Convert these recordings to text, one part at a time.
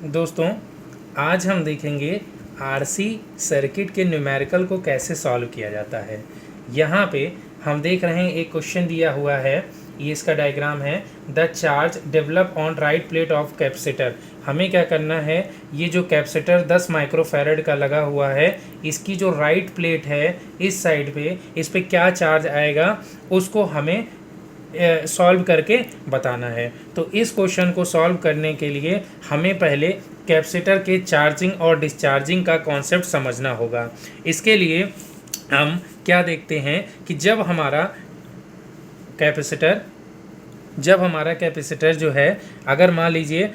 दोस्तों, आज हम देखेंगे आरसी सर्किट के न्यूमेरिकल को कैसे सॉल्व किया जाता है। यहाँ पे हम देख रहे हैं एक क्वेश्चन दिया हुआ है, ये इसका डायग्राम है। The charge develop on right plate of capacitor. हमें क्या करना है, ये जो कैपेसिटर 10 माइक्रोफैरड का लगा हुआ है, इसकी जो राइट प्लेट है इस साइड पे, इस पे क्या चार्ज आएगा उसको हमें सॉल्व करके बताना है। तो इस क्वेश्चन को सॉल्व करने के लिए हमें पहले कैपेसिटर के चार्जिंग और डिस्चार्जिंग का कॉन्सेप्ट समझना होगा। इसके लिए हम क्या देखते हैं कि जब हमारा कैपेसिटर जो है, अगर मान लीजिए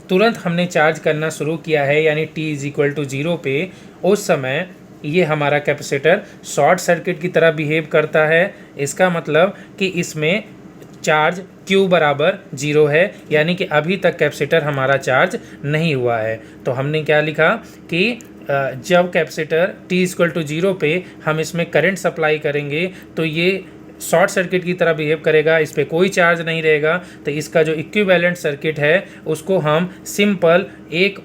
तुरंत हमने चार्ज करना शुरू किया है, यानी t=0 पे, उस समय ये हमारा कैपेसिटर शॉर्ट सर्किट की तरह बिहेव करता है। इसका मतलब कि इसमें चार्ज Q बराबर 0 है, यानी कि अभी तक कैपेसिटर हमारा चार्ज नहीं हुआ है। तो हमने क्या लिखा कि जब कैपेसिटर t=0 पे हम इसमें करंट सप्लाई करेंगे तो ये शॉर्ट सर्किट की तरह बिहेव करेगा, इस पर कोई चार्ज नहीं रहेगा। तो इसका जो इक्विवेलेंट सर्किट है उसको हम सिंपल एक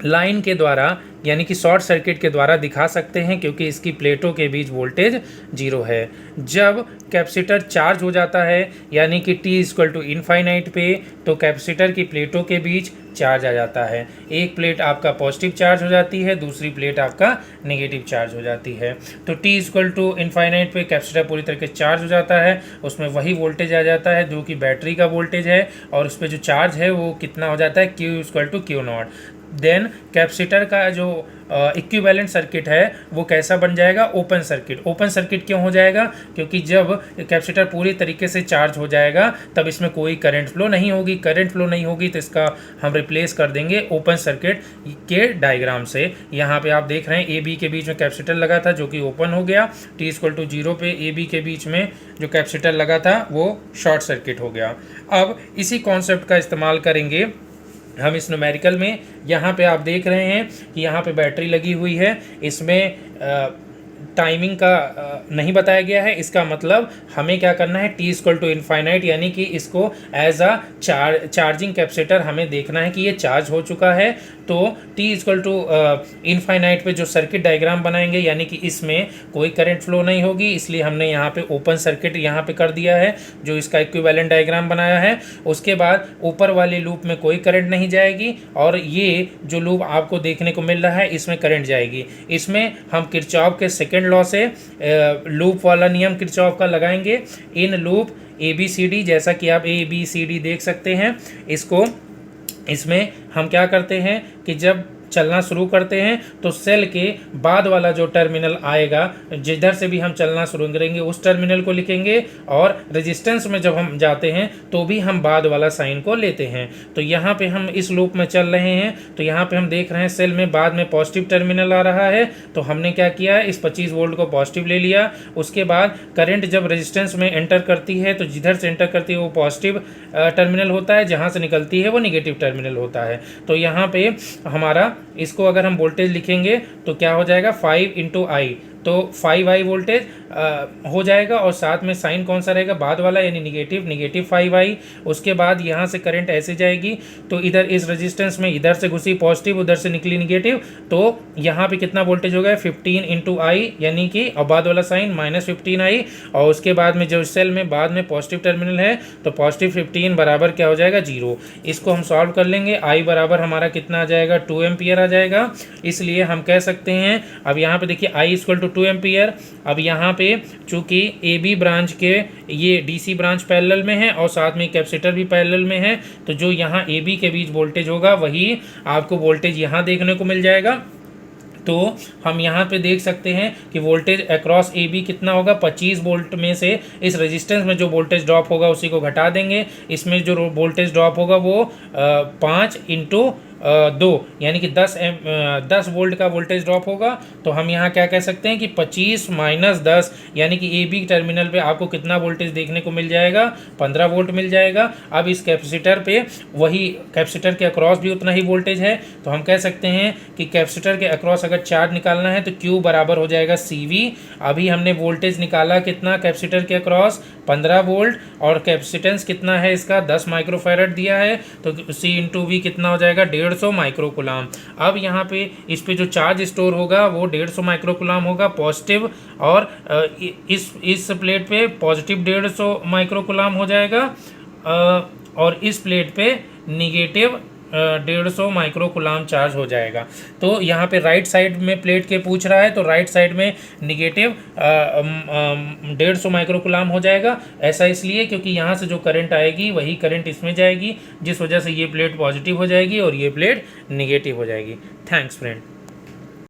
लाइन के द्वारा, यानी कि शॉर्ट सर्किट के द्वारा दिखा सकते हैं, क्योंकि इसकी प्लेटों के बीच वोल्टेज 0 है। जब कैपेसिटर चार्ज हो जाता है, यानी कि t=इनफाइनाइट पे, तो कैपेसिटर की प्लेटों के बीच चार्ज आ जाता है। एक प्लेट आपका पॉजिटिव चार्ज हो जाती है, दूसरी प्लेट आपका नेगेटिव चार्ज हो जाती है। तो t=इनफाइनाइट पे कैपेसिटर पूरी तरीके से चार्ज हो जाता है, उसमें वही वोल्टेज आ जाता है जो कि बैटरी का वोल्टेज है, और उस पर जो चार्ज है वो कितना हो जाता है, Q=Q0। देन कैपेसिटर का जो इक्विवेलेंट सर्किट है वो कैसा बन जाएगा, ओपन सर्किट। ओपन सर्किट क्यों हो जाएगा, क्योंकि जब कैपेसिटर पूरी तरीके से चार्ज हो जाएगा तब इसमें कोई करंट फ्लो नहीं होगी। करंट फ्लो नहीं होगी तो इसका हम रिप्लेस कर देंगे ओपन सर्किट के डायग्राम से। यहाँ पे आप देख रहे हैं ए बी के बीच में कैपेसिटर लगा था जो कि ओपन हो गया, t=0 पे ए बी के बीच में जो कैपेसिटर लगा था वो शॉर्ट सर्किट हो गया। अब इसी कॉन्सेप्ट का इस्तेमाल करेंगे हम इस न्यूमेरिकल में। यहाँ पे आप देख रहे हैं कि यहाँ पे बैटरी लगी हुई है, इसमें टाइमिंग का नहीं बताया गया है। इसका मतलब हमें क्या करना है, t=इनफाइनाइट, यानी कि इसको एज अ चार्जिंग कैपेसिटर हमें देखना है कि ये चार्ज हो चुका है। तो t=इनफाइनाइट पे जो सर्किट डायग्राम बनाएंगे, यानी कि इसमें कोई करंट फ्लो नहीं होगी, इसलिए हमने यहाँ पे ओपन सर्किट यहाँ पे कर दिया है, जो इसका इक्विवेलेंट डायग्राम बनाया है। उसके बाद ऊपर वाले लूप में कोई करंट नहीं जाएगी, और ये जो लूप आपको देखने को मिल रहा है इसमें करंट जाएगी। इसमें हम किरचॉफ के सेकेंड लॉ से लूप वाला नियम किरचॉफ का लगाएंगे। इन लूप ABCD, जैसा कि आप ABCD देख सकते हैं, इसमें हम क्या करते हैं कि जब चलना शुरू करते हैं तो सेल के बाद वाला जो टर्मिनल आएगा, जिधर से भी हम चलना शुरू करेंगे उस टर्मिनल को लिखेंगे, और रेजिस्टेंस में जब हम जाते हैं तो भी हम बाद वाला साइन को लेते हैं। तो यहाँ पे हम इस लूप में चल रहे हैं, तो यहाँ पे हम देख रहे हैं सेल में बाद में पॉजिटिव टर्मिनल आ रहा है, तो हमने क्या किया, इस 25 वोल्ट को पॉजिटिव ले लिया। उसके बाद करंट जब रेजिस्टेंस में एंटर करती है तो जिधर से एंटर करती है वो पॉजिटिव टर्मिनल होता है, जहाँ से निकलती है वो निगेटिव टर्मिनल होता है। तो यहाँ पे हमारा, इसको अगर हम वोल्टेज लिखेंगे तो क्या हो जाएगा, 5 × I, तो 5I वोल्टेज हो जाएगा, और साथ में साइन कौन सा रहेगा, बाद वाला, यानी निगेटिव 5I। उसके बाद यहाँ से करंट ऐसे जाएगी, तो इधर इस रेजिस्टेंस में इधर से घुसी पॉजिटिव, उधर से निकली निगेटिव, तो यहाँ पे कितना वोल्टेज हो गया, 15 × I, यानी कि और बाद वाला साइन -15I। और उसके बाद में जो सेल में बाद में पॉजिटिव टर्मिनल है तो +15 बराबर क्या हो जाएगा, 0। इसको हम सॉल्व कर लेंगे। I बराबर हमारा कितना आ जाएगा, 2 एम्पियर आ जाएगा। इसलिए हम कह सकते हैं, अब यहाँ पे देखिए I=2 एम्पियर। अब यहाँ पे चूंकि AB ब्रांच के ये DC ब्रांच पैरेलल में है और साथ में कैपेसिटर भी पैरेलल में है, तो जो यहाँ AB के बीच वोल्टेज होगा वही आपको वोल्टेज यहाँ देखने को मिल जाएगा। तो हम यहाँ पे देख सकते हैं कि वोल्टेज अक्रॉस AB कितना होगा, 25 वोल्ट में से इस रेजिस्टेंस में जो वोल्टेज ड्रॉप होगा उसी को घटा देंगे। इसमें जो वोल्टेज ड्रॉप होगा वो 5 × 2, यानी कि 10 वोल्ट का वोल्टेज ड्रॉप होगा। तो हम यहाँ क्या कह सकते हैं कि 25 - 10, यानी कि AB टर्मिनल पे आपको कितना वोल्टेज देखने को मिल जाएगा, 15 वोल्ट मिल जाएगा। अब इस कैपेसिटर पे वही कैपेसिटर के अक्रॉस भी उतना ही वोल्टेज है, तो हम कह सकते हैं कि कैपेसिटर के अक्रॉस अगर चार्ज निकालना है तो Q बराबर हो जाएगा CV। अभी हमने वोल्टेज निकाला कितना, कैपेसिटर के अक्रॉस 15 वोल्ट, और कैपेसिटेंस कितना है इसका, 10 माइक्रोफैरड दिया है, तो C × V कितना हो जाएगा, 1.5 150 माइक्रोकुलाम। अब यहाँ पे इस पे जो चार्ज स्टोर होगा वो 150 माइक्रोकुलाम होगा पॉजिटिव, और इस प्लेट पे पॉजिटिव 150 माइक्रोकुलाम हो जाएगा, और इस प्लेट पे निगेटिव 150 माइक्रोकुलाम चार्ज हो जाएगा। तो यहाँ पे राइट साइड में प्लेट के पूछ रहा है, तो राइट साइड में निगेटिव 150 माइक्रोकुलाम हो जाएगा। ऐसा इसलिए क्योंकि यहाँ से जो करंट आएगी वही करंट इसमें जाएगी, जिस वजह से ये प्लेट पॉजिटिव हो जाएगी और ये प्लेट निगेटिव हो जाएगी। Thanks friend.